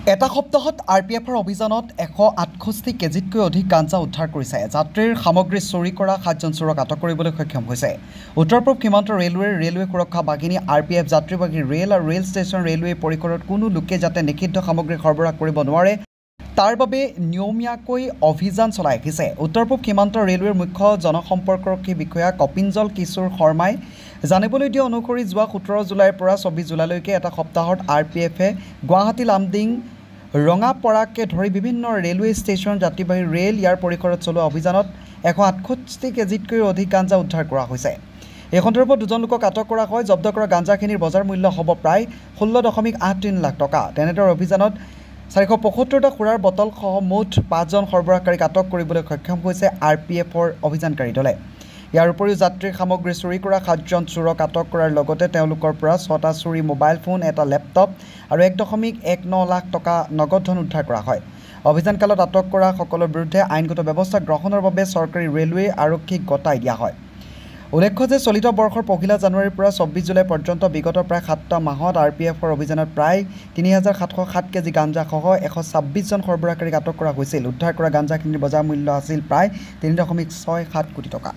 এটা সপ্তাহত RPFৰ অভিযানত 168 কেজিতকৈ অধিক গাঞ্জা উদ্ধাৰ কৰিছে। যাত্ৰীৰ সামগ্ৰী চুৰি কৰা 7জন চোৰক আটক কৰিবলৈ সক্ষম হৈছে। উত্তৰ-পূব সীমান্ত ৰেলৱে সুৰক্ষা বাহিনী RPF যাত্ৰীবাহী ৰেল আৰু ৰেল ষ্টেচন ৰেলৱে পৰিসৰত কোনো লোকে যাতে নিষিদ্ধ সামগ্ৰী সৰবৰাহ কৰিব নোৱাৰে তাৰ বাবে নিয়মীয়াকৈ অভিযান চলাই আহিছে। উত্তৰ-পূব সীমান্ত ৰেলৱেৰ মুখ্য জনসম্পৰ্কৰক্ষী বিষয়া কপিঞ্জল কিশোৰ শৰ্মাই জানিবলৈ দিয়া অনুসৰি যোৱা 17 জুলাইৰ পৰা 24 জুলাইলৈকে এটা সপ্তাহত RPFে গুৱাহাটী লামডিং ৰঙাপৰাকে ধৰি বিভিন্ন ৰেলৱে ষ্টেচন যাত্ৰীবাহী ৰেল ইয়াৰ পৰিসৰত চলোৱা অভিযানত 168 কেজিতকৈ অধিক গাঞ্জা উদ্ধাৰ কৰা হৈছে। এই সন্দৰ্ভত দুজন লোকক আটক কৰা হয়। জব্দ কৰা গাঞ্জাখিনিৰ বজাৰ মূল্য হ'ব প্ৰায় 16.83 লাখ টকা। তেনেদৰে অভিযানত 475টা সুৰাৰ বটলসহ মুঠ 5জন সৰবৰাহকাৰীক আটক কৰিবলৈ সক্ষম হৈছে RPFৰ অভিযানকাৰী দলে। ইয়াৰ উপৰিও যাত্ৰীৰ সামগ্ৰী চুৰি কৰা 7জন চোৰক আটক কৰাৰ লগতে তেওঁলোকৰ পৰা 6টা চুৰি মোবাইল ফোন, এটা লেপটপ আৰু 1.19 লাখ টকা নগদ ধন উদ্ধাৰ কৰা হয়। অভিযানকালত আটক কৰা সকলৰ বিৰুদ্ধে আইনগত ব্যৱস্থা গ্ৰহণৰ বাবে চৰকাৰী ৰেলৱে আৰক্ষীক গতাই দিয়া হয়। উল্লেখ্য যে চলিত বৰ্ষৰ 1 জানুৱাৰীৰ পৰা 24 জুলাই পৰ্যন্ত বিগত প্ৰায় 7টা মাহত RPFৰ অভিযানত প্ৰায় 3707 কেজি গাঞ্জাসহ 126 জন সৰবৰাহকাৰীক আটক কৰা হৈছিল। উদ্ধাৰ কৰা গাঞ্জাখিনিৰ বজাৰ মূল্য আছিল প্ৰায় 3.67 কোটি টকা।